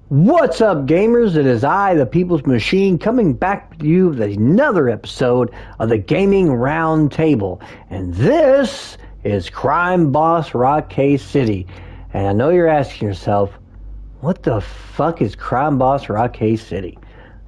What's up, gamers? It is I, the People's Machine, coming back to you with another episode of the Gaming Roundtable. And this is Crime Boss Rockay City. And I know you're asking yourself, what the fuck is Crime Boss Rockay City?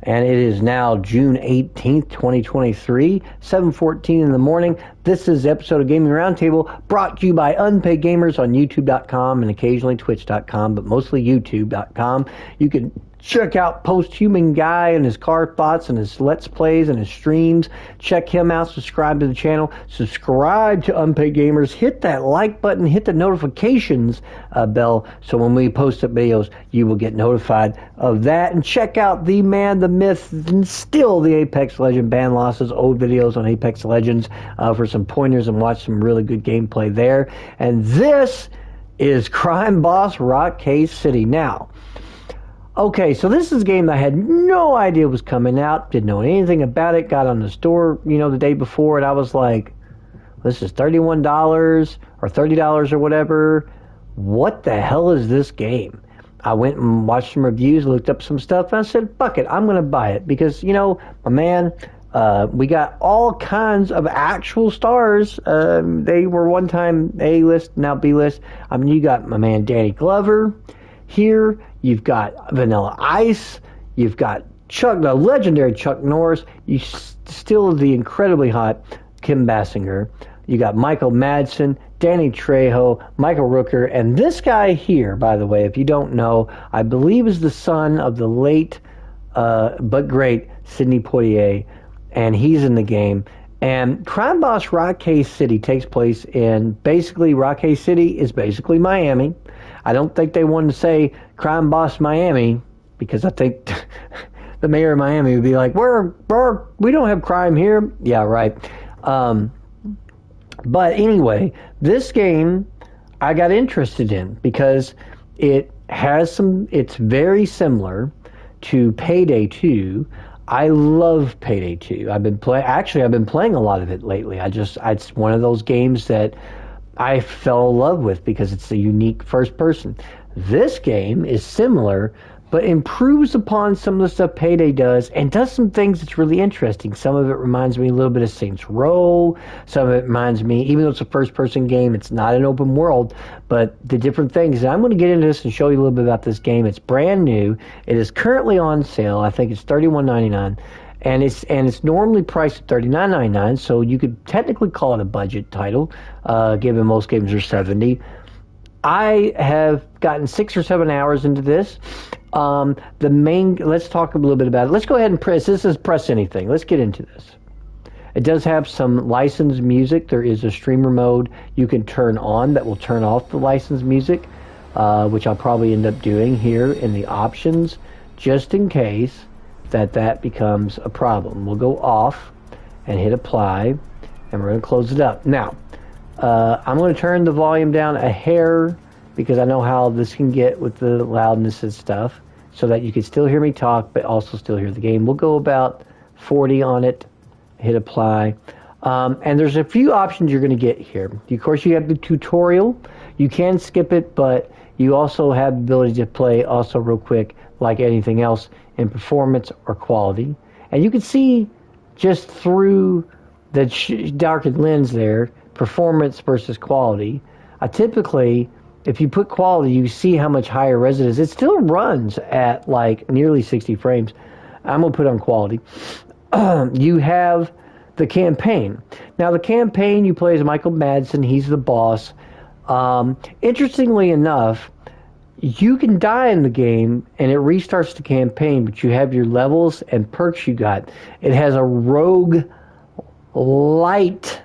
And it is now June 18th, 2023, 7:14 in the morning. This is the episode of Gaming Roundtable brought to you by Unpaid Gamers on YouTube.com and occasionally Twitch.com, but mostly YouTube.com. You can check out Post-Human Guy and his car thoughts and his Let's Plays and his streams. Check him out. Subscribe to the channel. Subscribe to Unpaid Gamers. Hit that like button. Hit the notifications bell so when we post up videos, you will get notified of that. And check out the man, the myth, and still the Apex Legend ban losses, old videos on Apex Legends for some pointers and watch some really good gameplay there. And this is Crime Boss Rockay City. Now, okay, so this is a game that I had no idea was coming out, didn't know anything about it, got on the store, the day before, and I was like, this is $31 or $30 or whatever. What the hell is this game? I went and watched some reviews, looked up some stuff, and I said, fuck it, I'm going to buy it because, my man, we got all kinds of actual stars. They were one time A-list, now B-list. I mean, you got my man Danny Glover here. You've got Vanilla Ice. You've got the legendary Chuck Norris. You still the incredibly hot Kim Basinger. You got Michael Madsen, Danny Trejo, Michael Rooker, and this guy here, by the way, if you don't know, I believe is the son of the late but great Sidney Poitier, and he's in the game. And Crime Boss Rockay City takes place in, basically, Rockay City is basically Miami. I don't think they wanted to say Crime Boss Miami because I think the mayor of Miami would be like, we don't have crime here. Yeah, right. But anyway, this game I got interested in because it's very similar to Payday 2. I love Payday 2. I've been playing a lot of it lately. It's one of those games that I fell in love with because it's a unique first person. This game is similar, but improves upon some of the stuff Payday does and does some things that's really interesting. Some of it reminds me a little bit of Saints Row. Some of it reminds me, even though it's a first person game, it's not an open world, but the different things. And I'm going to get into this and show you a little bit about this game. It's brand new. It is currently on sale. I think it's $31.99. And it's normally priced at $39.99, so you could technically call it a budget title, given most games are $70. I have gotten 6 or 7 hours into this. Let's talk a little bit about it. Let's go ahead and press anything. Let's get into this. It does have some licensed music. There is a streamer mode you can turn on that will turn off the licensed music, which I'll probably end up doing here in the options, just in case that becomes a problem. We'll go off and hit apply, and we're going to close it up. Now, I'm going to turn the volume down a hair because I know how this can get with the loudness and stuff, so that you can still hear me talk but also still hear the game. We'll go about 40 on it, hit apply. And there's a few options you're going to get here. Of course, you have the tutorial. You can skip it, but you also have the ability to play also real quick like anything else in performance or quality. And you can see just through the darkened lens there, performance versus quality. Typically, if you put quality, you see how much higher res it is. It still runs at like nearly 60 frames. I'm going to put on quality. You have the campaign. Now, the campaign you play as Michael Madsen. He's the boss. Interestingly enough, you can die in the game and it restarts the campaign, but you have your levels and perks you got. It has a rogue light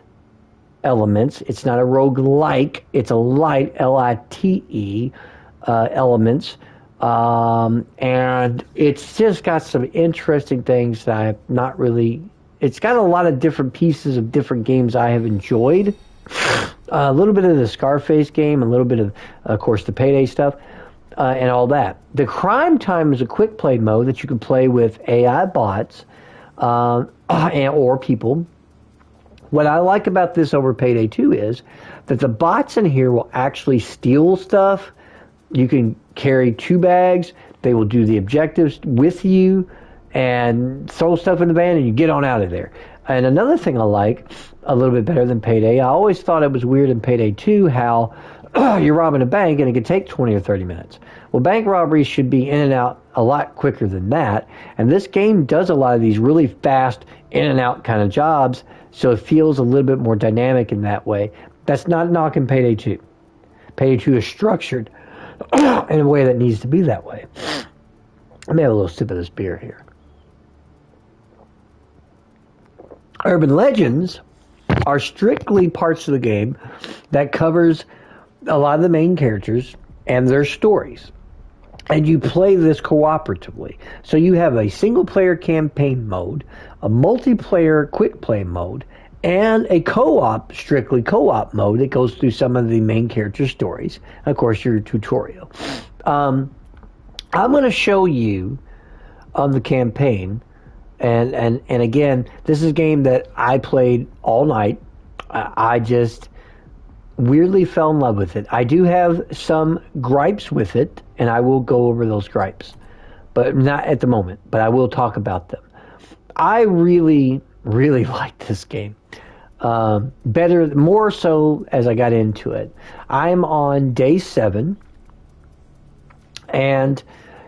elements. It's not a rogue like, it's a light, L-I-T-E elements. And it's just got some interesting things that I have not really, it's got a lot of different pieces of different games I have enjoyed. A little bit of the Scarface game, a little bit of course, the Payday stuff. And all that. The Crime Time is a quick play mode that you can play with AI bots or people. What I like about this over Payday 2 is that the bots in here will actually steal stuff You can carry 2 bags. They will do the objectives with you and throw stuff in the van, and you get on out of there. And another thing I like a little bit better than Payday, I always thought it was weird in Payday 2 how you're robbing a bank and it could take 20 or 30 minutes. Well, bank robberies should be in and out a lot quicker than that. And this game does a lot of these really fast in and out kind of jobs, so it feels a little bit more dynamic in that way. That's not knocking Payday 2. Payday 2 is structured in a way that needs to be that way. Let me have a little sip of this beer here. Urban Legends are strictly parts of the game that covers a lot of the main characters and their stories. And you play this cooperatively. So you have a single-player campaign mode, a multiplayer quick play mode, and a co-op, strictly co-op mode that goes through some of the main character stories. And of course, your tutorial. I'm going to show you on the campaign. And again, this is a game that I played all night. I just weirdly fell in love with it. I do have some gripes with it, and I will go over those gripes, but not at the moment. But I will talk about them. I really, really liked this game. More so as I got into it. I'm on day 7, and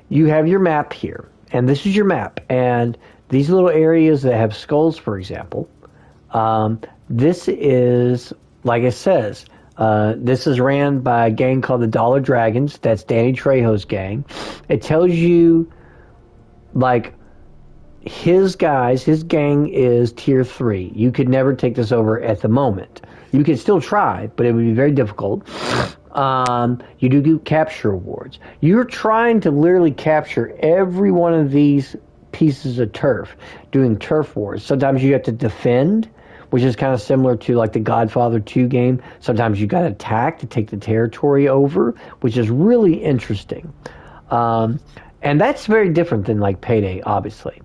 you have your map here, and this is your map, and these little areas that have skulls, for example, this is, like it says, this is ran by a gang called the Dollar Dragons. That's Danny Trejo's gang. It tells you, like, his gang is tier 3. You could never take this over at the moment. You can still try, but it would be very difficult. You do capture awards. You're trying to literally capture every one of these pieces of turf, doing turf wars. Sometimes you have to defend, which is kind of similar to like the Godfather 2 game. Sometimes you got to attack to take the territory over, which is really interesting. And that's very different than like Payday, obviously.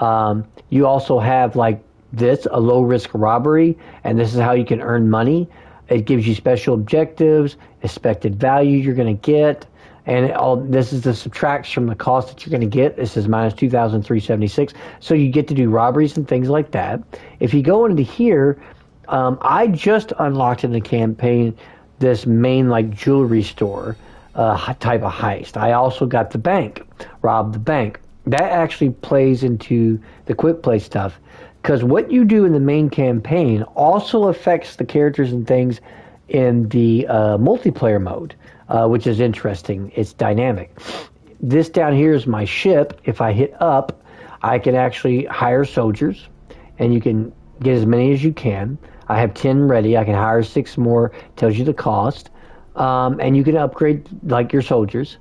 You also have like this, a low risk robbery, and this is how you can earn money. It gives you special objectives, expected value you're going to get. And this is the subtracts from the cost that you're going to get. This is minus 2,376. So you get to do robberies and things like that. If you go into here, I just unlocked in the campaign this main like jewelry store type of heist. I also got the bank, robbed the bank. That actually plays into the quick play stuff, because what you do in the main campaign also affects the characters and things in the multiplayer mode. Which is interesting. It's dynamic. This down here is my ship. If I hit up, I can actually hire soldiers, and you can get as many as you can. I have 10 ready. I can hire 6 more. Tells you the cost. And you can upgrade like your soldiers.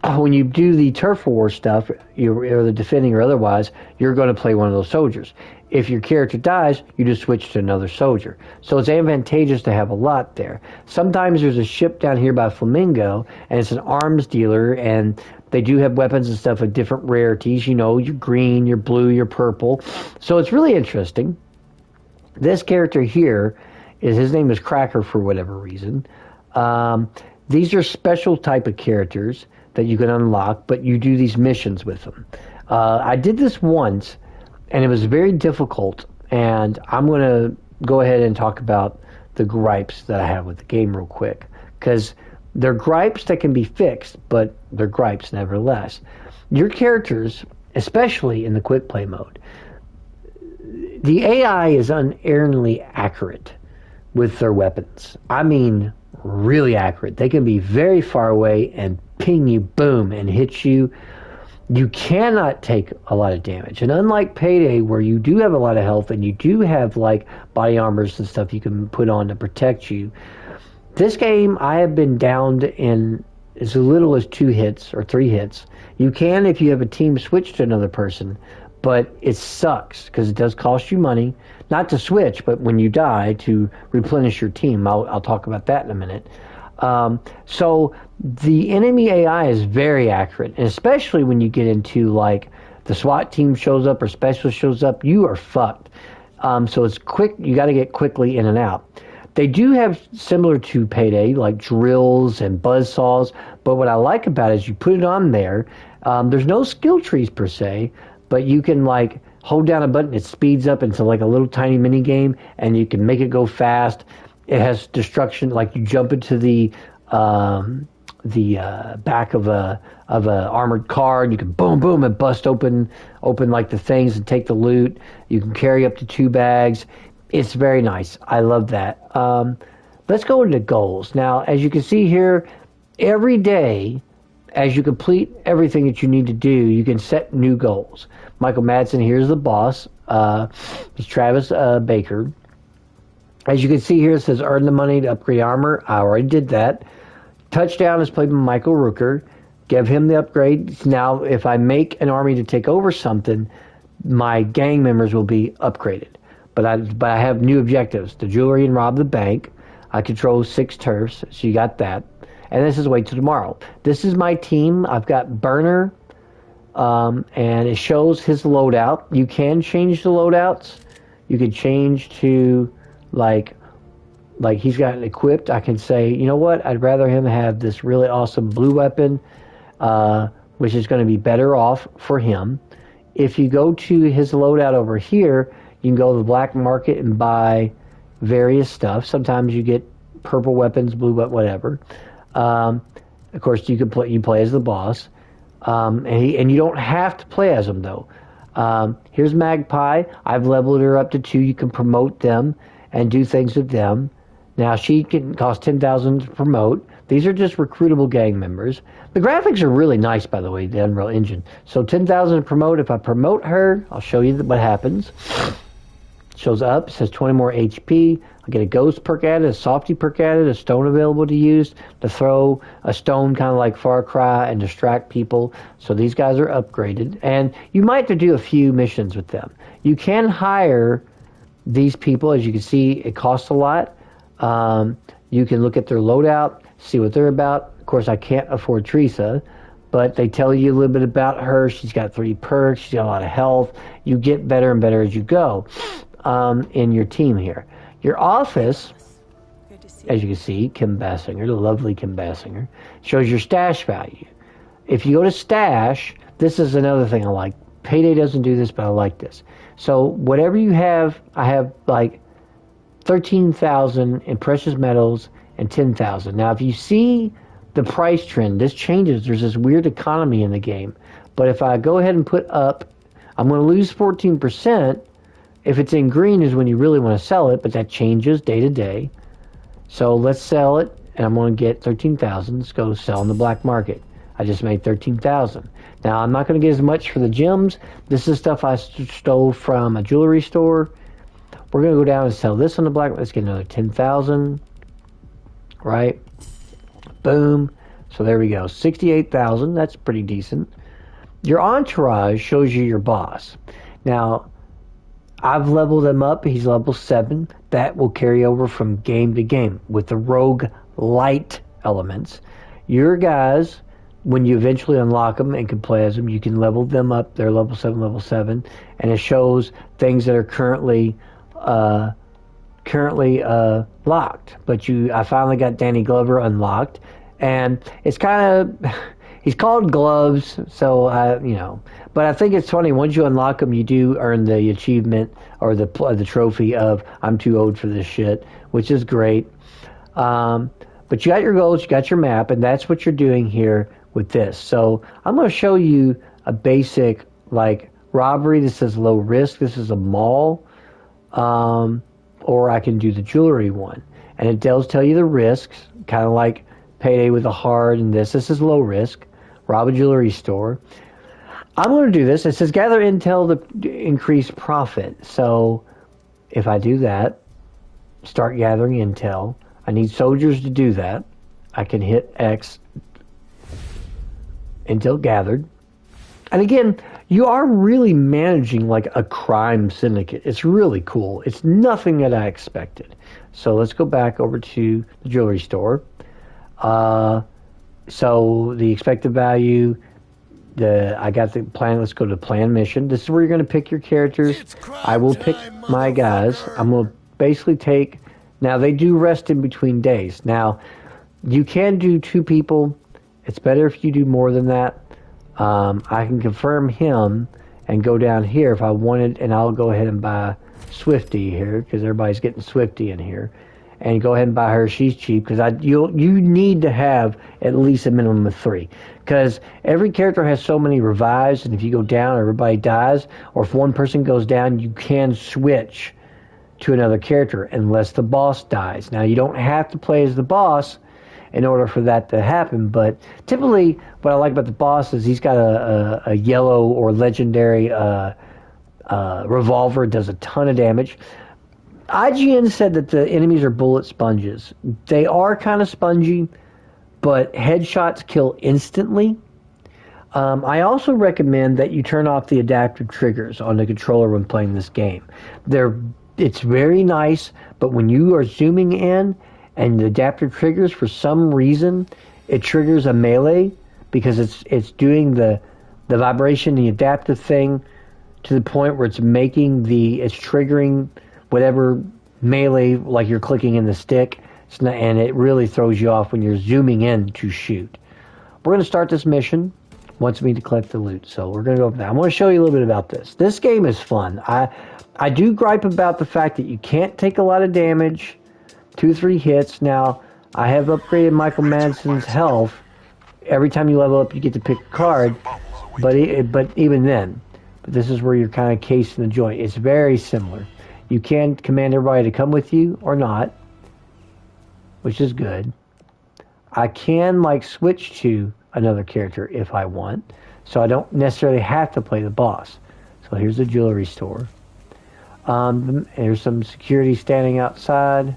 When you do the turf war stuff, or the defending or otherwise, you're going to play one of those soldiers. If your character dies, you just switch to another soldier. So it's advantageous to have a lot there. Sometimes there's a ship down here by Flamingo, and it's an arms dealer, and they do have weapons and stuff of different rarities. You know, your green, your blue, your purple. So it's really interesting. This character here, his name is Cracker for whatever reason. These are special type of characters that you can unlock, but you do these missions with them. I did this once, and it was very difficult, and I'm going to go ahead and talk about the gripes that I have with the game real quick, because they're gripes that can be fixed, but they're gripes nevertheless. Your characters, especially in the quick play mode, the AI is unerringly accurate with their weapons. I mean, really accurate. They can be very far away and ping you, boom, and hit you. You cannot take a lot of damage. And unlike Payday, where you do have a lot of health and you do have like body armors and stuff you can put on to protect you, this game I have been downed in as little as 2 hits or 3 hits. You can, if you have a team, switch to another person, but it sucks because it does cost you money, not to switch, but when you die to replenish your team. I'll talk about that in a minute. So the enemy AI is very accurate, and especially when you get into like the SWAT team shows up or specialist shows up, you are fucked. So it's quick. You got to get quickly in and out. They do have similar to Payday, like drills and buzzsaws. But what I like about it is you put it on there. There's no skill trees per se, but you can like hold down a button, it speeds up into like a little tiny mini game, and you can make it go fast. It has destruction, like you jump into the back of a armored car, and you can boom boom and bust open like the things and take the loot. You can carry up to 2 bags. It's very nice. I love that. Let's go into goals now. As you can see here, every day, as you complete everything that you need to do, you can set new goals. Michael Madsen here is the boss. It's Travis Baker. As you can see here, it says earn the money to upgrade armor. I already did that. Touchdown is played by Michael Rooker. Give him the upgrade. Now, if I make an army to take over something, my gang members will be upgraded. But I have new objectives. The jewelry and rob the bank. I control 6 turfs, so you got that. And this is wait till tomorrow. This is my team. I've got Burner, and it shows his loadout. You can change the loadouts. You can change to like he's got it equipped. I can say, you know what? I'd rather him have this really awesome blue weapon, which is going to be better off for him. If you go to his loadout over here, you can go to the black market and buy various stuff. Sometimes you get purple weapons, blue weapons, whatever. Of course, you play as the boss, and you don't have to play as him though. Here's Magpie. I've leveled her up to 2. You can promote them and do things with them. Now she can cost 10,000 to promote. These are just recruitable gang members. The graphics are really nice, by the way, the Unreal Engine. So 10,000 to promote. If I promote her, I'll show you what happens. Shows up, says 20 more HP. I get a ghost perk added, a softy perk added, a stone available to use to throw a stone kind of like Far Cry and distract people. So these guys are upgraded. And you might have to do a few missions with them. You can hire these people. As you can see, it costs a lot. You can look at their loadout, see what they're about. Of course, I can't afford Teresa, but they tell you a little bit about her. She's got 3 perks. She's got a lot of health. You get better and better as you go. In your team here. Your office, as you can see, Kim Basinger, the lovely Kim Basinger, shows your stash value. If you go to stash, this is another thing I like. Payday doesn't do this, but I like this. So whatever you have, I have like 13,000 in precious metals and 10,000. Now, if you see the price trend, this changes. There's this weird economy in the game. But if I go ahead and put up, I'm going to lose 14%. If it's in green is when you really want to sell it, but that changes day to day. So let's sell it, and I'm going to get 13,000. Let's go sell in the black market. I just made 13,000. Now, I'm not going to get as much for the gems. This is stuff I stole from a jewelry store. We're going to go down and sell this on the black market. Let's get another 10,000. Right? Boom. So there we go. 68,000. That's pretty decent. Your entourage shows you your boss. Now, I've leveled him up. He's level 7. That will carry over from game to game with the rogue light elements. Your guys, when you eventually unlock them and can play as them, you can level them up. They're level 7, and it shows things that are currently locked. But I finally got Danny Glover unlocked, and it's kind of he's called Gloves, so But I think it's funny, once you unlock them, you do earn the achievement or the trophy of I'm too old for this shit, which is great. But you got your goals, you got your map, and that's what you're doing here with this. So I'm going to show you a basic like robbery. This says low risk. This is a mall. Or I can do the jewelry one. And it does tell you the risks, kind of like Payday with a hard and this. This is low risk. Rob a jewelry store. I'm going to do this. It says gather intel to increase profit. So if I do that, start gathering intel. I need soldiers to do that. I can hit X, intel gathered. And again, you are really managing like a crime syndicate. It's really cool. It's nothing that I expected. So let's go back over to the jewelry store. So the expected value, I got the plan. Let's go to plan mission. This is where you're going to pick your characters. I will pick my guys. I'm going to basically take Now, they do rest in between days. Now, you can do 2 people. It's better if you do more than that. I can confirm him and go down here if I wanted, and I'll go ahead and buy Swifty here, because everybody's getting Swifty in here. And go ahead and buy her. She's cheap, because you need to have at least a minimum of 3. Because every character has so many revives, and if you go down, everybody dies. Or if one person goes down, you can switch to another character unless the boss dies. Now, you don't have to play as the boss in order for that to happen, but typically what I like about the boss is he's got a yellow or legendary revolver. It does a ton of damage. IGN said that the enemies are bullet sponges. They are kind of spongy, but headshots kill instantly. I also recommend that you turn off the adaptive triggers on the controller when playing this game. It's very nice, but when you are zooming in and the adaptive triggers, for some reason, it triggers a melee because it's doing the vibration, the adaptive thing, to the point where it's triggering whatever melee, like you're clicking in the stick, and it really throws you off when you're zooming in to shoot. We're going to start this mission. Wants me to collect the loot, so we're going to go over that. I'm going to show you a little bit about this. This game is fun. I do gripe about the fact that you can't take a lot of damage, 2-3 hits. Now, I have upgraded Michael Madsen's health. Every time you level up, you get to pick a card, but even then, this is where you're kind of casing the joint. It's very similar. You can command everybody to come with you or not, which is good. I can switch to another character if I want, so I don't necessarily have to play the boss. So here's the jewelry store. There's some security standing outside.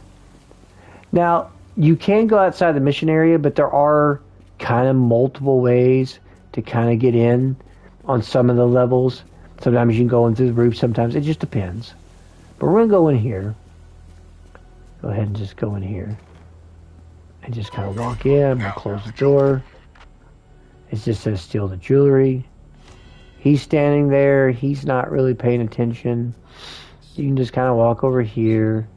Now, you can go outside the mission area, but there are kind of multiple ways to kind of get in on some of the levels. Sometimes you can go in through the roof, sometimes it just depends. But we're going to go in here. Go ahead and just go in here. And just kind of walk in. I'm going to close the door. It just says steal the jewelry. He's standing there. He's not really paying attention. You can just kind of walk over here.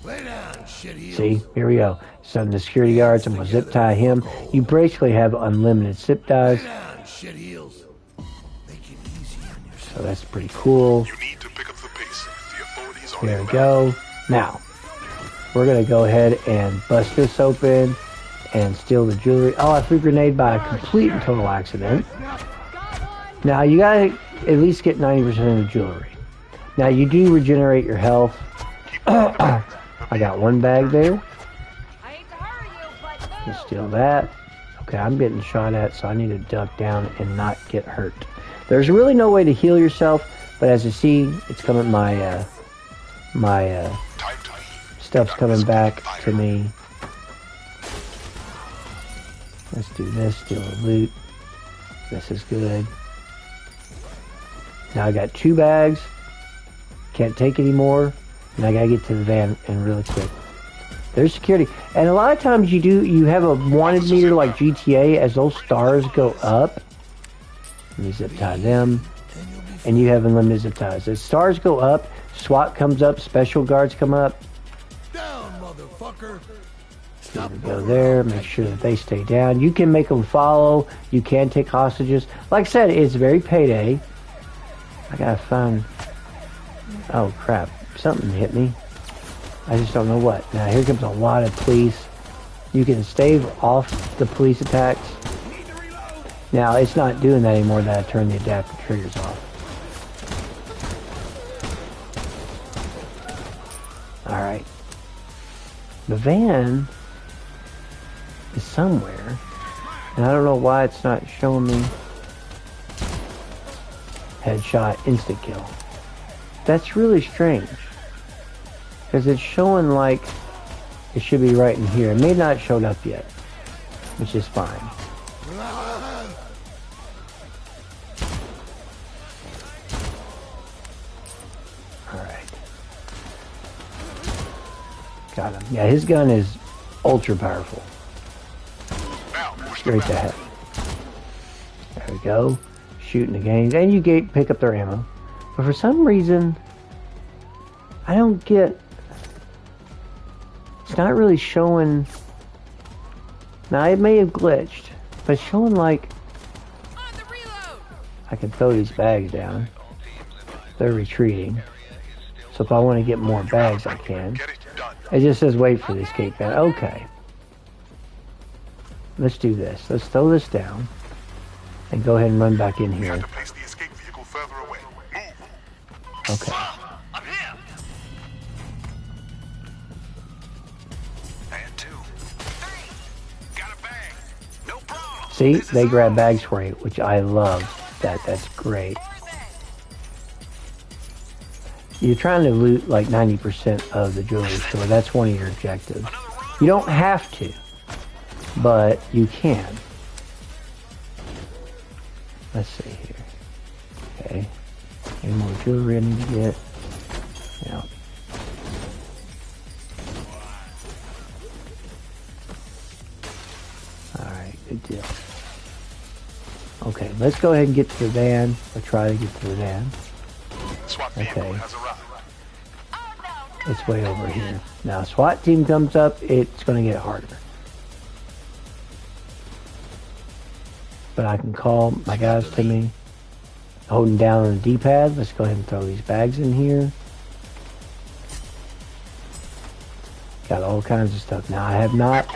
Lay down, shit heels. See, here we go. Some of the security guards. I'm going to zip tie him. You basically have unlimited zip ties. Lay down, shit heels. Make it easy on yourself. So that's pretty cool. You need to pick up the pace. The authorities are There we go. Now, we're going to go ahead and bust this open and steal the jewelry. Oh, I threw a grenade by a complete and total accident. Now, you got to at least get 90% of the jewelry. Now, you do regenerate your health. I got one bag there. Let's steal that. Okay, I'm getting shot at, so I need to duck down and not get hurt. There's really no way to heal yourself, but as you see, it's coming. My stuff's coming back to me. Let's do this. Steal the loot. This is good. Now I got 2 bags. Can't take any more. And I gotta get to the van and really quick. There's security. And a lot of times you have a wanted meter like GTA. As those stars go up, let me zip tie them. And you have unlimited zip ties. As stars go up, SWAT comes up, special guards come up. Down, motherfucker. There we go there. Make sure that they stay down. You can make them follow. You can take hostages. Like I said, it's very payday. I gotta find... Oh, crap. Something hit me. I just don't know what. Now, here comes a lot of police. You can stave off the police attacks. Now, it's not doing that anymore that I turned the adaptive triggers off. Alright. The van is somewhere. And I don't know why it's not showing me. Headshot, instant kill. That's really strange. Because it's showing like it should be right in here. It may not have showed up yet, which is fine. Alright. Got him. Yeah, his gun is ultra powerful. Straight to head. There we go. Shooting the gangs. And you pick up their ammo. But for some reason, I don't get It's not really showing. Now it may have glitched, but it's showing like I can throw these bags down. They're retreating. So if I want to get more bags, I can. It just says wait for the escape bag. Okay. Let's do this. Let's throw this down and go ahead and run back in here. Okay. See, they grab bags for you, which I love. That's great. You're trying to loot like 90% of the jewelry store. That's one of your objectives. You don't have to, but you can. Let's see here. Okay. Any more jewelry I need to get? Yeah. Alright, good deal. Okay, let's go ahead and get to the van. Or try to get to the van. Okay. It's way over here. Now, SWAT team comes up, it's going to get harder. But I can call my guys to me. Holding down on the D-pad. Let's go ahead and throw these bags in here. Got all kinds of stuff. Now, I have not...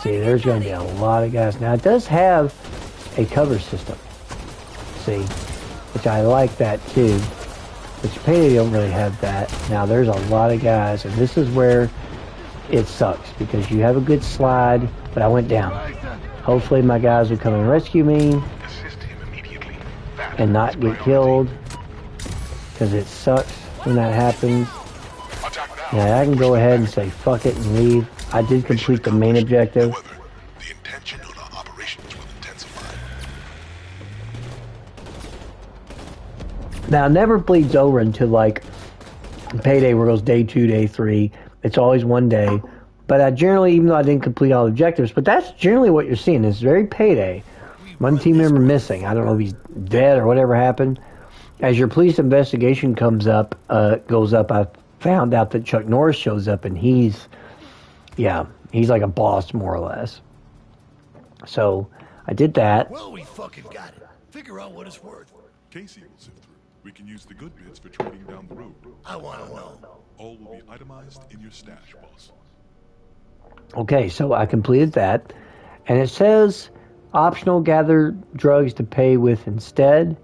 See, there's going to be a lot of guys. Now, it does have a cover system. See? Which I like that, too. But Payday don't really have that. Now, there's a lot of guys, and this is where it sucks, because you have a good slide, but I went down. Hopefully my guys will come and rescue me and not get killed, because it sucks when that happens. Now, I can go ahead and say fuck it and leave. I did complete the main objective. Now, it never bleeds over until, like, Payday where it goes day 2, day 3. It's always one day. But I generally, even though I didn't complete all the objectives, but that's generally what you're seeing. It's very Payday. One team member missing. I don't know if he's dead or whatever happened. As your police investigation goes up, I found out that Chuck Norris shows up, and he's like a boss, more or less. So, I did that. Well, we fucking got it. Figure out what it's worth. Casey will sift through. We can use the good bits for trading down the road. I want to know. All will be itemized in your stash, boss. Okay, so I completed that. And it says optional gather drugs to pay with instead.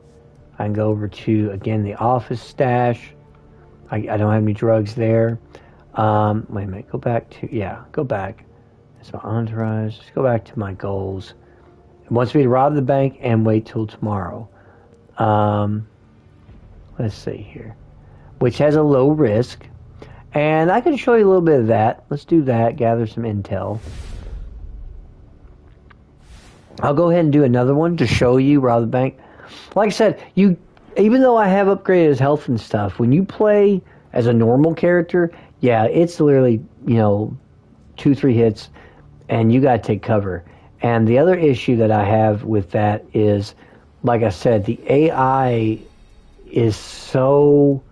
I can go over to, again, the office stash. I don't have any drugs there. Wait a minute, go back. It's my entourage. Let's go back to my goals. It wants me to rob the bank and wait till tomorrow. Let's see here. Which has a low risk. And I can show you a little bit of that. Let's do that. Gather some intel. I'll go ahead and do another one to show you rob the bank. Like I said, even though I have upgraded his health and stuff, when you play as a normal character, yeah, it's literally, 2-3 hits, and you got to take cover. And the other issue that I have with that is, like I said, the AI is so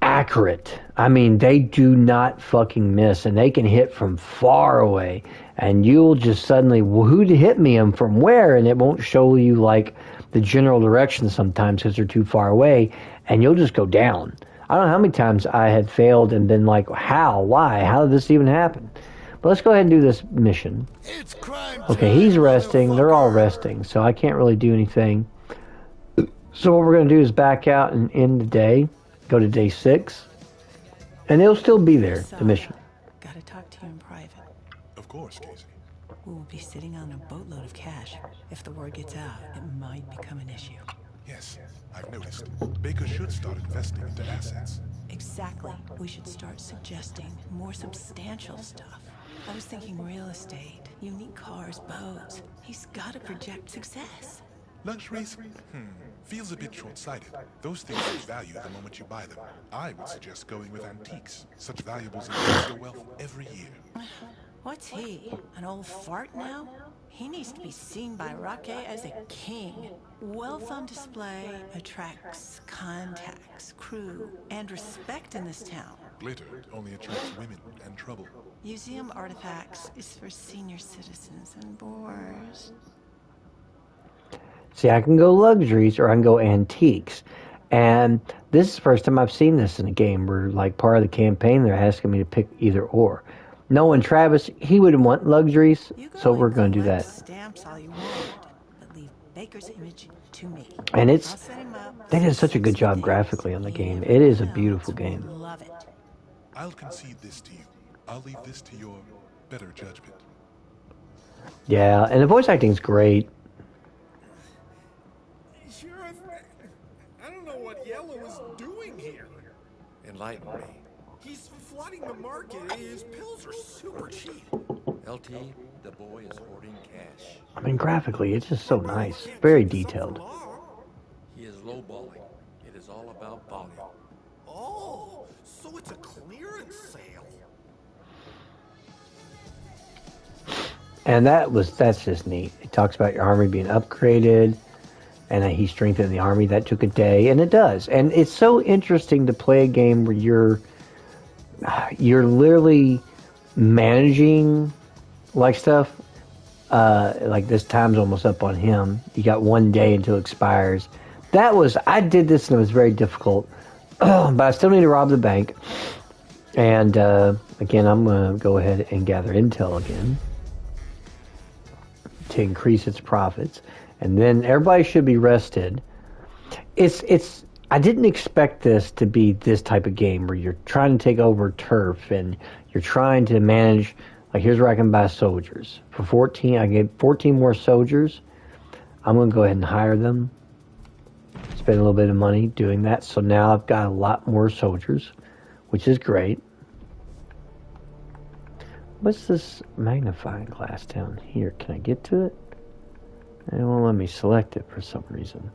accurate. I mean, they do not fucking miss, and they can hit from far away, and you'll just suddenly, well, who hit me and from where, and it won't show you like the general direction sometimes because they're too far away, and you'll just go down. I don't know how many times I had failed and been like, how, why, how did this even happen? But let's go ahead and do this mission. Okay, he's resting, they're all resting, so I can't really do anything. So what we're going to do is back out and end the day. Go to day 6. And it'll still be there, the mission. Gotta talk to you in private. Of course, Casey. We will be sitting on a boatload of cash. If the word gets out, it might become an issue. Yes, I've noticed. Baker should start investing into assets. Exactly. We should start suggesting more substantial stuff. I was thinking real estate, unique cars, boats. He's gotta project success. Luxuries? Feels a bit short-sighted. Those things lose value the moment you buy them. I would suggest going with antiques. Such valuables increase your wealth every year. What's he? An old fart now? He needs to be seen by Rockay as a king. Wealth on display attracts contacts, crew, and respect in this town. Glitter only attracts women and trouble. Museum artifacts is for senior citizens and boors. See, I can go luxuries or I can go antiques. And this is the first time I've seen this in a game where, like, part of the campaign, they're asking me to pick either or. Knowing Travis, he wouldn't want luxuries, so we're going to do that. Stamps all you want, but leave Baker's image to me. And I'll set him up. they did such a good job graphically on the game. It is a beautiful game. Love it. I'll concede this to you. I'll leave this to your better judgment. Yeah, and the voice acting's great. Sheriff, I don't know what Yellow is doing here. Enlighten me. He's flooding the market. His pills are super cheap. LT, the boy is hoarding cash. I mean, graphically, it's just so nice. Very detailed. He is lowballing. It is all about volume. Oh, so it's a clearance sale. And that's just neat. It talks about your army being upgraded and that he strengthened the army. That took a day, and it does. And it's so interesting to play a game where you're literally managing like stuff. Like this time's almost up on him. You got 1 day until it expires. I did this and it was very difficult. But I still need to rob the bank. And again, I'm going to go ahead and gather intel again to increase its profits. And then everybody should be rested. I didn't expect this to be this type of game where you're trying to take over turf and you're trying to manage, like, here's where I can buy soldiers. For 14, I get 14 more soldiers. I'm going to go ahead and hire them. Spend a little bit of money doing that. So now I've got a lot more soldiers, which is great. What's this magnifying glass down here? Can I get to it? It won't let me select it for some reason.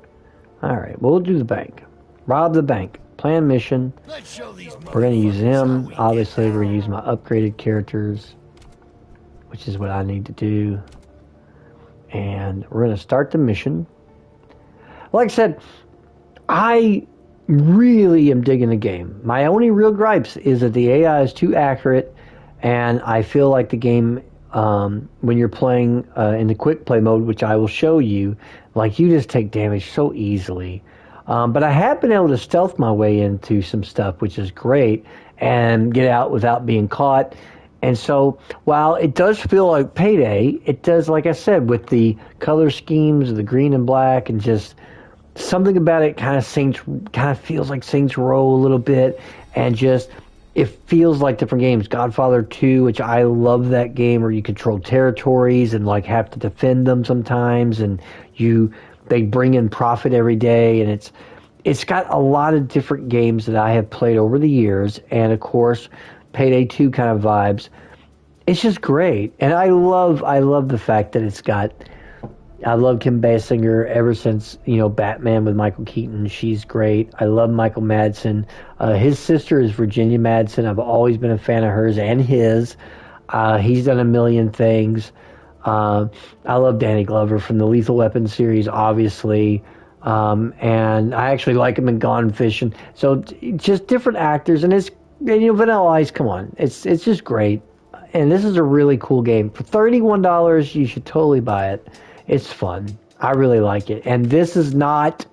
Alright, well, we'll do the bank. Rob the bank. Plan mission. Let's show these We're going to use him. Obviously, we're going to use my upgraded characters, which is what I need to do. And we're going to start the mission. Like I said, I really am digging the game. My only real gripes is that the AI is too accurate, and I feel like the game, when you're playing in the quick play mode, which I will show you, like, you just take damage so easily. But I have been able to stealth my way into some stuff, which is great, and get out without being caught. And so, while it does feel like Payday, it does, like I said, with the color schemes, the green and black, and just something about it kind of feels like Saints Row a little bit, and just, it feels like different games. Godfather 2, which I love that game, where you control territories and, like, have to defend them sometimes, and they bring in profit every day, and it's got a lot of different games that I have played over the years, and of course, Payday 2 kind of vibes. It's just great, and I love the fact that I love Kim Basinger ever since, Batman with Michael Keaton. She's great. I love Michael Madsen. His sister is Virginia Madsen. I've always been a fan of hers and his. He's done a million things. I love Danny Glover from the Lethal Weapon series, obviously. And I actually like him in Gone Fishing. So just different actors, and Vanilla Ice, come on. It's just great. And this is a really cool game. For $31, you should totally buy it. It's fun. I really like it. And this is not,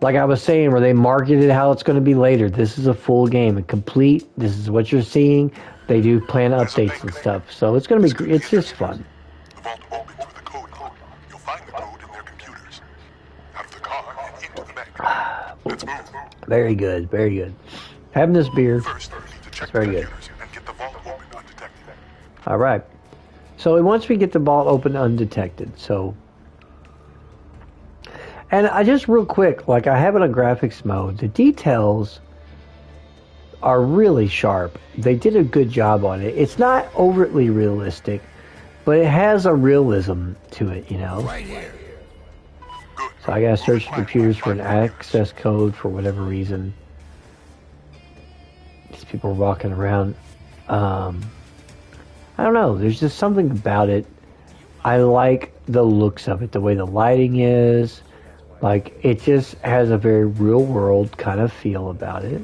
like I was saying, where they marketed how it's going to be later. This is a full game, complete. This is what you're seeing. They do plan updates and stuff. So it's going to be, it's just fun. The vault opens with a code card. You'll find the code in their computers. Out of the car and into the bank. Let's move. Very good, very good. Having this beer, First, we need to check it's very the good. computers and get the vault open undetected. All right. So once we get the vault open undetected, and I just real quick, like, I have it on graphics mode. The details are really sharp. They did a good job on it. It's not overtly realistic, but it has a realism to it, Right here. Good. So I gotta search the computers for an access code for whatever reason. These people are walking around. I don't know. There's just something about it I like the looks of it, the way the lighting is. Like, it just has a very real world kind of feel about it.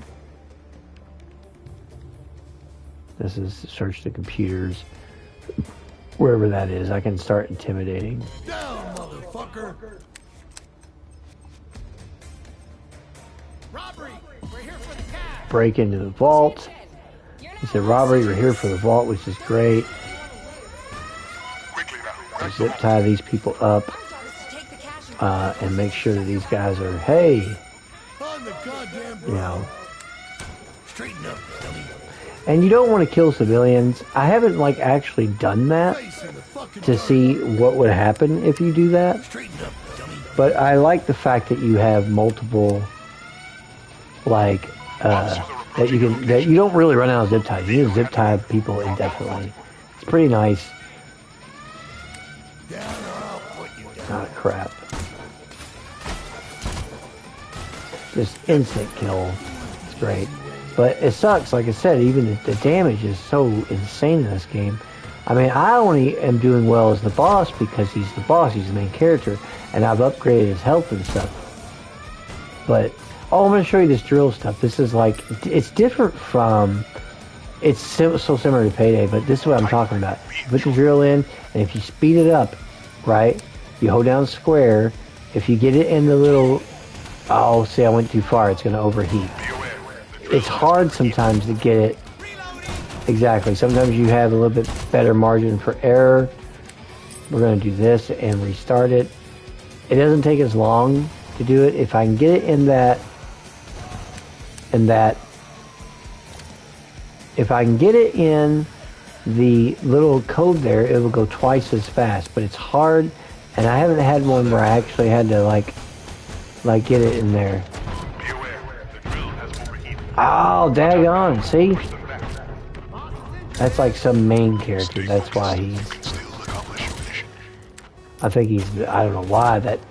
This is search the computers. Wherever that is, I can start intimidating. Down, motherfucker! Robbery! We're here for the cash! Break into the vault. He said, robbery, we're here for the vault, which is great. Zip tie these people up and make sure that these guys are, hey, On the goddamn you know. Straighten up, dummy. And you don't want to kill civilians. I haven't, like, actually done that Face in the fucking to dirt. see what would happen if you do that. Straighten up, dummy. But I like the fact that you have multiple, like, that you don't really run out of zip ties. You can zip tie people indefinitely. It's pretty nice. Down or I'll put you down. Ah, crap. Just instant kill. It's great. But it sucks, like I said, even the damage is so insane in this game. I mean, I only am doing well as the boss because he's the boss, he's the main character, and I've upgraded his health and stuff. But, oh, I'm going to show you this drill stuff. This is like, it's different from, it's so similar to Payday, but this is what I'm talking about. You put the drill in, and if you speed it up, right, you hold down square, if you get it in the little, oh, see, I went too far, it's going to overheat. It's hard sometimes to get it exactly. Sometimes you have a little bit better margin for error. We're going to do this and restart it. It doesn't take as long to do it. If I can get it in that, if I can get it in the little code there, it will go twice as fast. But it's hard, and I haven't had one where I actually had to like get it in there. Oh, daggone, see? That's like some main character, that's why he's... I think he's... I don't know why that's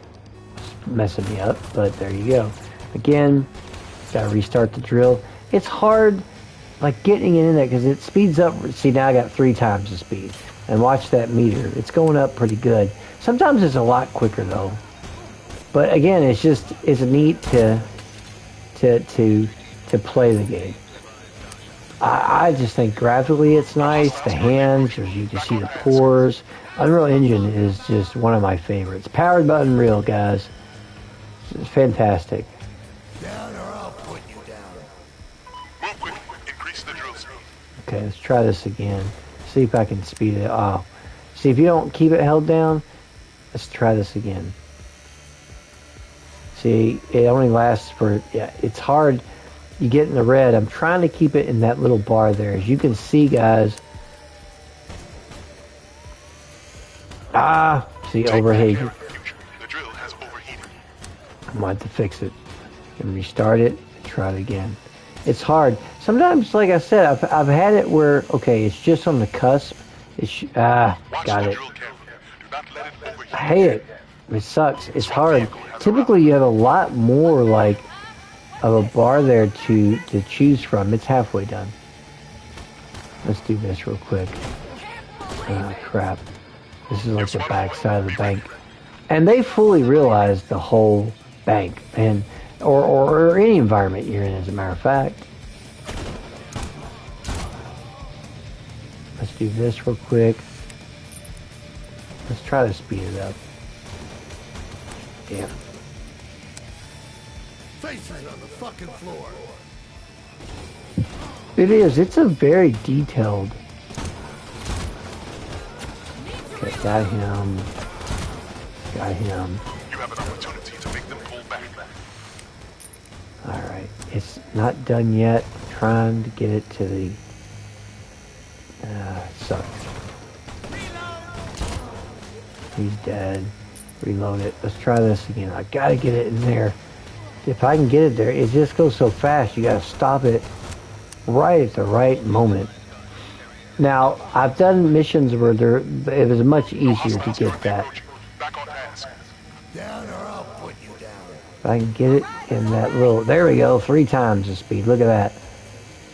messing me up, but there you go. Again, gotta restart the drill. It's hard, like, getting it in there, because it speeds up... See, now I got 3 times the speed. And watch that meter. It's going up pretty good. Sometimes it's a lot quicker, though. But again, it's just... It's neat to play the game. I just think graphically it's nice. The hands, as you can see the pores. Unreal Engine is just one of my favorites. Powered by Unreal, guys. It's fantastic. Down or I'll put you down. Move quick. Increase the drill speed. Okay, let's try this again. See if I can speed it. Oh, see if you don't keep it held down. Let's try this again. See, it only lasts for, yeah, it's hard. You get in the red. I'm trying to keep it in that little bar there. As you can see, guys. See, overheat. The drill has overheated. I might have to fix it. And restart it. And try it again. It's hard. Sometimes, like I said, I've had it where, okay, it's just on the cusp. Got it. I hate it. It sucks. It's hard. Typically, you have a lot more, like, of a bar there to choose from. It's halfway done. Let's do this real quick. Oh, crap. This is like the back side of the bank. And they fully realize the whole bank. And or any environment you're in, as a matter of fact. Let's do this real quick. Let's try to speed it up. Yeah. Faces on the fucking floor. It is. It's a very detailed. Okay, got him. Got him. You have an opportunity to make them pull back. Alright. It's not done yet. I'm trying to get it to the... it sucks. He's dead. Reload it. Let's try this again. I gotta get it in there. If I can get it there, it just goes so fast. You gotta stop it right at the right moment. Now, I've done missions where it was much easier to get that. Back on task. Down or I'll put you down. If I can get it in that little... There we go. 3 times the speed. Look at that.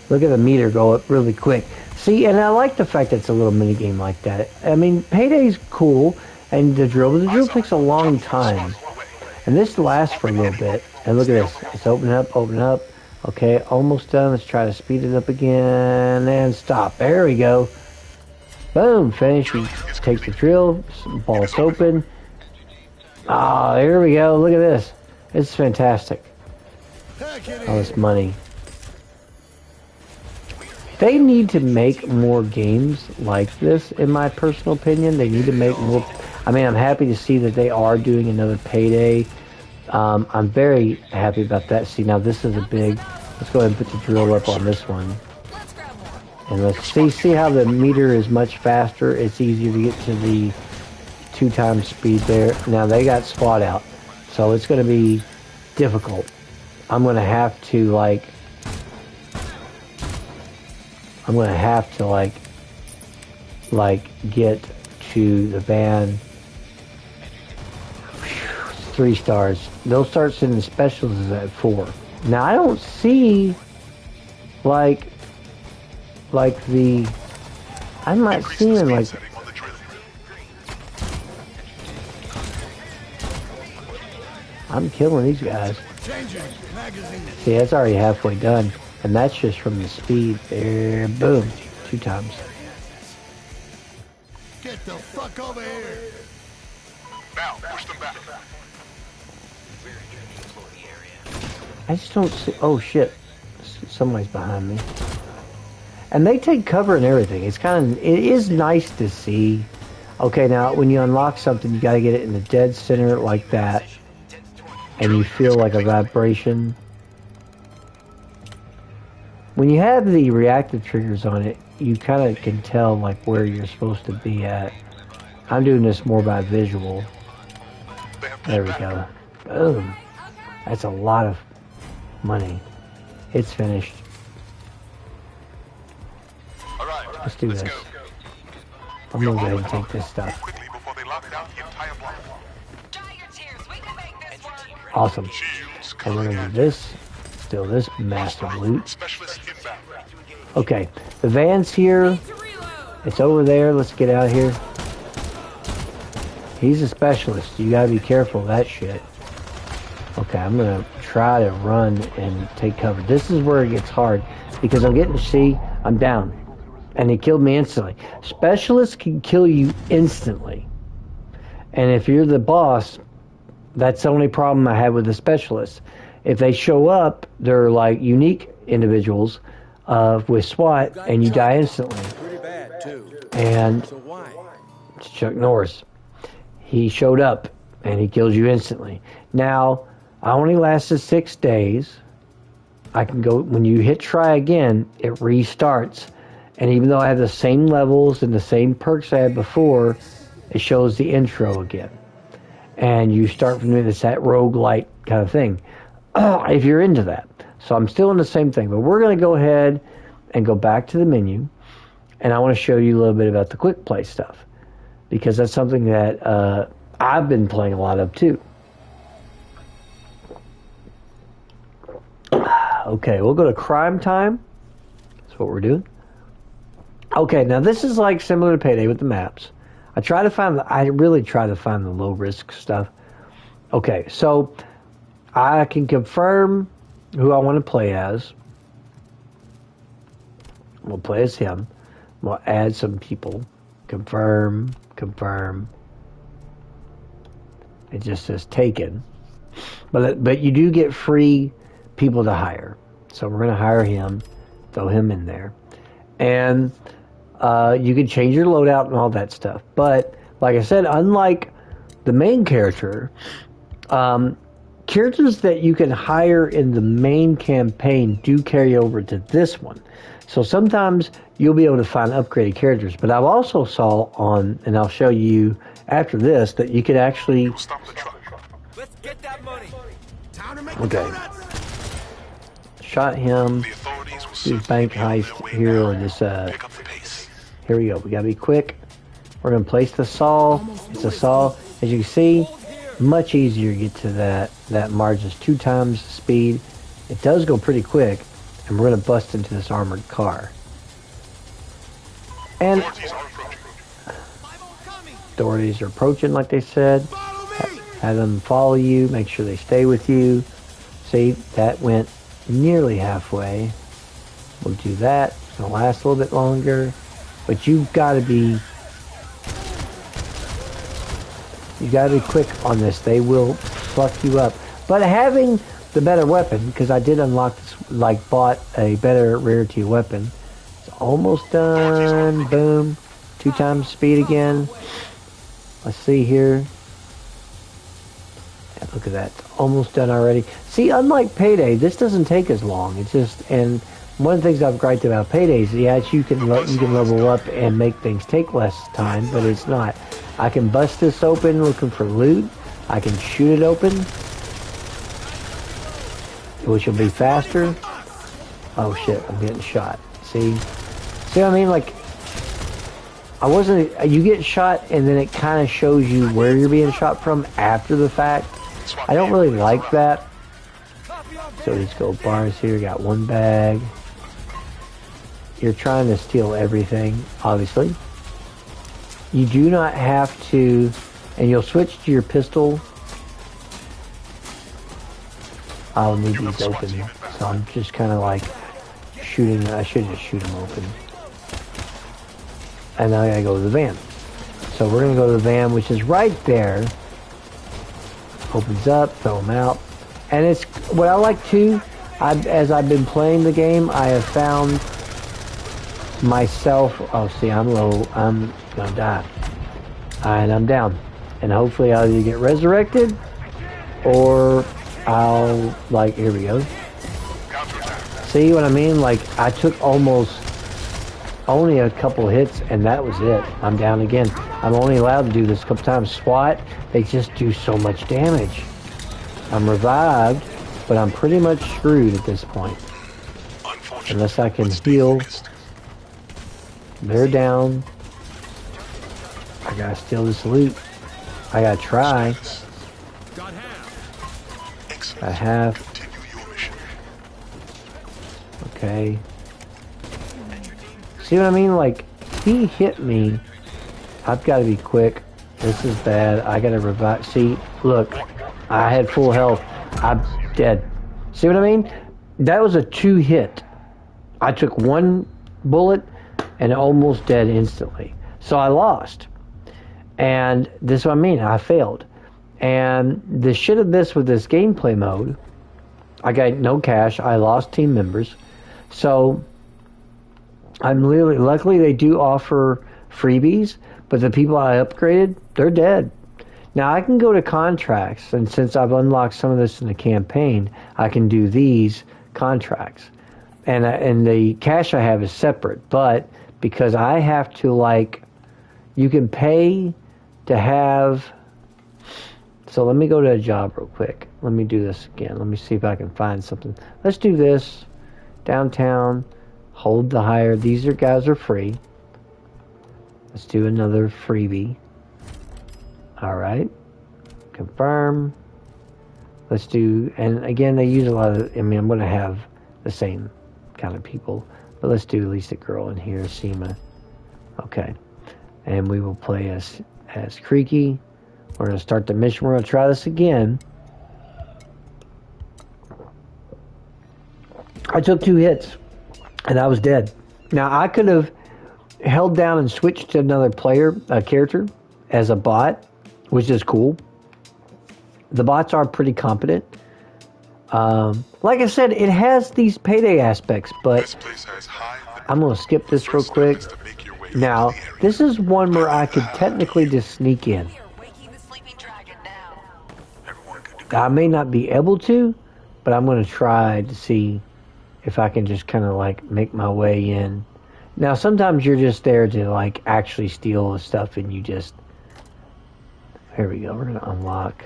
Look at the meter go up really quick. See, and I like the fact that it's a little mini game like that. I mean, Payday's cool, and the drill takes a long time. And this lasts for a little bit. And look at this. It's opening up, opening up. Okay, almost done. Let's try to speed it up again. And stop. There we go. Boom, finish. You take the drill. Ball's open. Ah, there we go. Look at this. It's fantastic. All this money. They need to make more games like this, in my personal opinion. They need to make more. I mean, I'm happy to see that they are doing another Payday. I'm very happy about that. See, now this is a big. Let's go ahead and put the drill up on this one. And let's see how the meter is much faster. It's easier to get to the 2 times speed there. Now they got SWAT out, so it's going to be difficult. I'm going to have to like get to the van. 3 stars. They'll start sending specials at 4. Now I don't see like the. I'm not seeing like. I'm killing these guys. See, that's already halfway done, and that's just from the speed. There, boom, 2 times. Get the fuck over here! Now, push them back. I just don't see. Oh shit! Somebody's behind me. And they take cover and everything. It's kind of. It is nice to see. Okay, now when you unlock something, you got to get it in the dead center like that, and you feel like a vibration. When you have the reactive triggers on it, you kind of can tell like where you're supposed to be at. I'm doing this more by visual. There we go. Boom. That's a lot of money. It's finished. Let's do this. I'm gonna go ahead and take this stuff. Awesome. And we're gonna do this. Steal this massive loot. Okay, the van's here. It's over there. Let's get out of here. He's a specialist. You gotta be careful of that shit. Okay, I'm gonna try to run and take cover. This is where it gets hard because I'm getting to see I'm down. And he killed me instantly. Specialists can kill you instantly. And if you're the boss, that's the only problem I have with the specialists. If they show up, they're like unique individuals with SWAT, and you die instantly. And it's Chuck Norris. He showed up, and he kills you instantly. Now, I only lasted 6 days. I can go, when you hit try again, it restarts. And even though I have the same levels and the same perks I had before, it shows the intro again. And you start from this that roguelite kind of thing. If you're into that. So I'm still in the same thing. But we're going to go ahead and go back to the menu. And I want to show you a little bit about the quick play stuff. Because that's something that I've been playing a lot of too. Okay, we'll go to crime time. That's what we're doing. Okay, now this is like similar to Payday with the maps. I really try to find the low risk stuff. Okay, so I can confirm who I want to play as. We'll play as him. We'll add some people. Confirm. It just says taken. But you do get free people to hire. So we're going to hire him. Throw him in there. And you can change your loadout and all that stuff. But, like I said, unlike the main character, characters that you can hire in the main campaign do carry over to this one. So sometimes you'll be able to find upgraded characters. But I've also saw on, and I'll show you after this, that you could actually... Let's get that money. Okay. Shot him. Do bank heist here or this, here we go. We gotta be quick. We're gonna place the saw. It's a saw. As you can see, much easier to get to that margin. 2 times the speed. It does go pretty quick. And we're gonna bust into this armored car. And authorities are approaching, like they said. Have them follow you, make sure they stay with you. See, that went nearly halfway. We'll do that. It's going to last a little bit longer. But you've got to be quick on this. They will fuck you up. But having the better weapon, because I did unlock this, like bought a better rarity weapon. It's almost done. Boom. 2 times speed again. Let's see here. Yeah, look at that. It's almost done already. See, unlike Payday, this doesn't take as long. It's just, and one of the things I've griped about Payday is, yeah, you can level up and make things take less time, but it's not. I can bust this open looking for loot. I can shoot it open, which will be faster. Oh shit, I'm getting shot. See what I mean? Like, you get shot and then it kind of shows you where you're being shot from after the fact. I don't really like that. So let's go bars here. Got 1 bag. You're trying to steal everything, obviously. You do not have to, and you'll switch to your pistol. I'll need these open, so I'm just kind of like shooting. I should just shoot them open. And now I gotta go to the van. So we're gonna go to the van, which is right there. Opens up, throw them out. And it's, what I like too, as I've been playing the game, I have found myself, oh see, I'm low, I'm gonna die. And I'm down. And hopefully I'll either get resurrected, or I'll, like, here we go. See what I mean? Like, I took almost only a couple hits, and that was it. I'm down again. I'm only allowed to do this a couple times. SWAT, they just do so much damage. I'm revived, but I'm pretty much screwed at this point. Unless I can heal. They're down. I gotta steal this loot. I gotta try. I have. Okay. See what I mean? Like, he hit me. I've got to be quick. This is bad. I got to revive. See, look. I had full health. I'm dead. See what I mean? That was a 2 hit. I took 1 bullet and almost dead instantly. So I lost. And this is what I mean. I failed. And the shit of this with this gameplay mode, I got no cash. I lost team members. So I'm literally, luckily they do offer freebies, but the people I upgraded, they're dead. Now I can go to contracts, and since I've unlocked some of this in the campaign, I can do these contracts. And the cash I have is separate, but because I have to, like, you can pay to have, so let me go to a job real quick. Let me do this again. Let me see if I can find something. Let's do this. Downtown. Hold the hire. These guys are free. Let's do another freebie. Alright. Confirm. Let's do, and again, they use a lot of, I mean, I'm going to have the same kind of people. But let's do at least a girl in here, Seema. Okay. And we will play as Creaky. We're going to start the mission. We're going to try this again. I took 2 hits. And I was dead. Now, I could have held down and switched to another character as a bot, which is cool. The bots are pretty competent. Like I said, it has these Payday aspects, but I'm going to skip this real quick. Now, this is one where I could technically just sneak in. I may not be able to, but I'm going to try to see if I can just kind of like make my way in. Now, sometimes you're just there to like actually steal the stuff, and you just, here we go, we're going to unlock.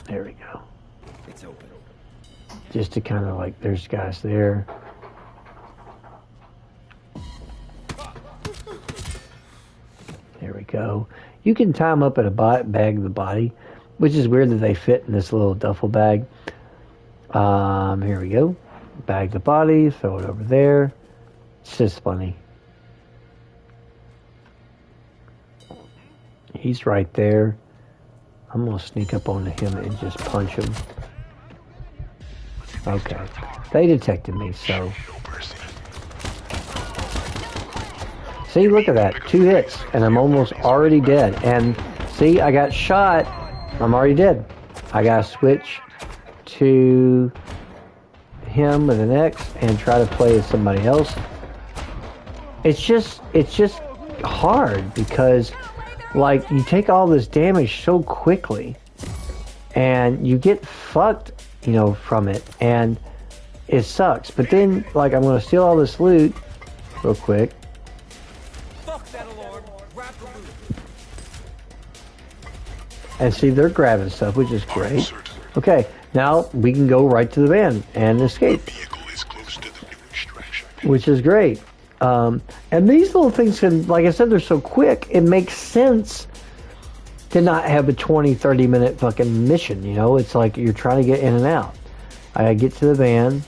There we go. It's open. Just to kind of like, there's guys there. There we go. You can tie them up in a bag of the body, which is weird that they fit in this little duffel bag. Here we go. Bag the body, throw it over there. It's just funny. He's right there. I'm going to sneak up onto him and just punch him. Okay. They detected me, so... See, look at that. 2 hits, and I'm almost already dead. And, see, I got shot. I'm already dead. I got to switch to him with an X and try to play as somebody else. It's just hard because... Like, you take all this damage so quickly, and you get fucked, you know, from it, and it sucks. But then, like, I'm going to steal all this loot real quick. Fuck that alarm. Grab the loot. And see, they're grabbing stuff, which is great. Okay, now we can go right to the van and escape, which is great. And these little things can, like I said, they're so quick, it makes sense to not have a 20-30 minute fucking mission, you know? It's like you're trying to get in and out. I get to the van,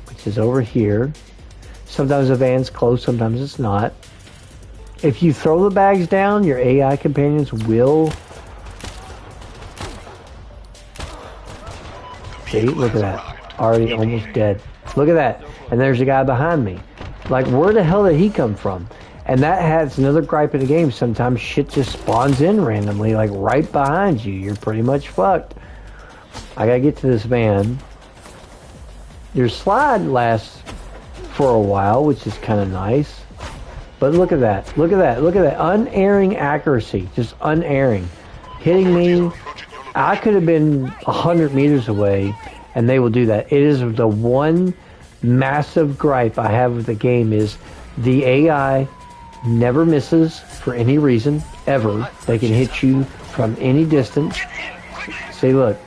which is over here. Sometimes the van's close, sometimes it's not. If you throw the bags down, your AI companions will... See, look at that. Already almost dead. Look at that. And there's a guy behind me. Like, where the hell did he come from? And that has another gripe in the game. Sometimes shit just spawns in randomly, like right behind you. You're pretty much fucked. I gotta get to this van. Your slide lasts for a while, which is kind of nice. But look at that. Look at that. Look at that. Unerring accuracy. Just unerring. Hitting me. I could have been 100 meters away, and they will do that. It is the one massive gripe I have with the game is the AI never misses for any reason, ever. They can hit you from any distance. See, look.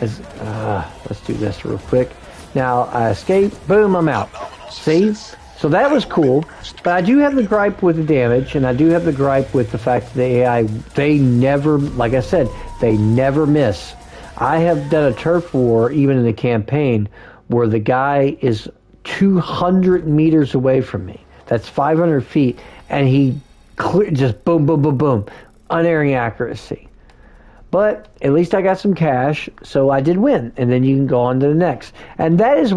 Let's do this real quick. Now, I escape. Boom, I'm out. See? So that was cool. But I do have the gripe with the damage, and I do have the gripe with the fact that the AI, they never, like I said, they never miss. I have done a turf war, even in the campaign, where the guy is 200 meters away from me. That's 500 feet, and he just boom, boom, boom, boom. Unerring accuracy. But at least I got some cash, so I did win. And then you can go on to the next. And that is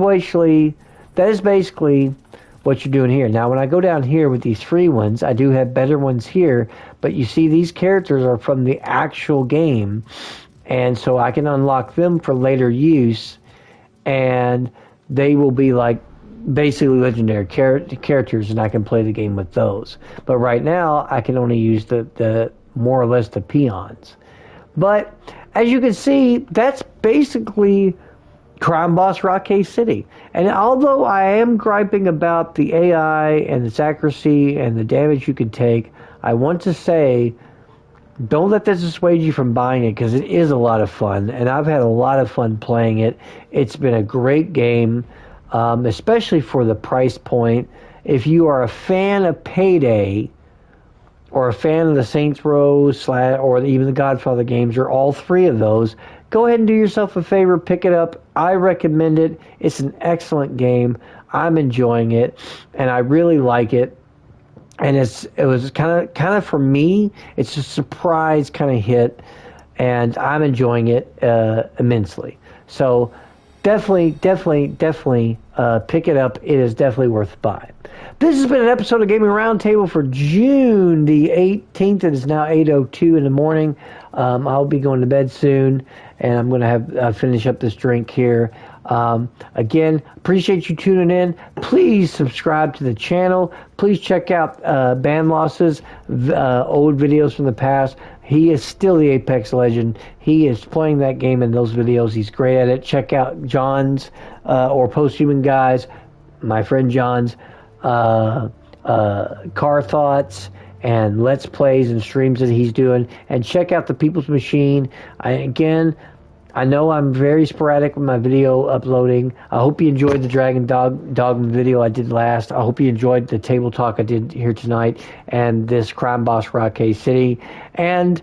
basically what you're doing here. Now, when I go down here with these free ones, I do have better ones here. But you see, these characters are from the actual game. And so I can unlock them for later use. And they will be like basically legendary characters, and I can play the game with those. But right now, I can only use the more or less the peons. But as you can see, that's basically Crime Boss Rockay City. And although I am griping about the AI and its accuracy and the damage you can take, I want to say, don't let this dissuade you from buying it, because it is a lot of fun, and I've had a lot of fun playing it. It's been a great game, especially for the price point. If you are a fan of Payday, or a fan of the Saints Row, or even the Godfather games, or all three of those, go ahead and do yourself a favor, pick it up. I recommend it. It's an excellent game. I'm enjoying it, and I really like it. And it was kind of for me, it's a surprise kind of hit, and I'm enjoying it immensely. So definitely pick it up. It is definitely worth buying. This has been an episode of Gaming Roundtable for June the 18th. It is now 8:02 in the morning. I'll be going to bed soon, and I'm going to have finish up this drink here. Again, appreciate you tuning in. Please subscribe to the channel. Please check out Band Loss's old videos from the past. He is still the Apex legend. He is playing that game in those videos. He's great at it. Check out John's or Posthuman Guys, my friend John's car thoughts and Let's Plays and streams that he's doing. And check out the People's Machine. I know I'm very sporadic with my video uploading. I hope you enjoyed the Dragon Dogma video I did last. I hope you enjoyed the table talk I did here tonight and this Crime Boss Rockay City. And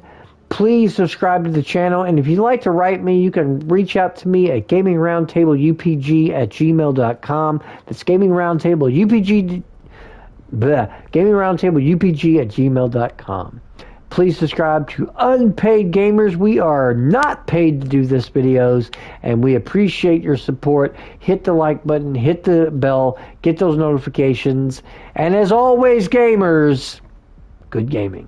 Please subscribe to the channel, and if you'd like to write me, you can reach out to me at gamingroundtableupg@gmail.com. That's gamingroundtableupg@gmail.com. Please subscribe to Unpaid Gamers. We are not paid to do this videos, and we appreciate your support. Hit the like button, hit the bell, get those notifications, and as always, gamers, good gaming.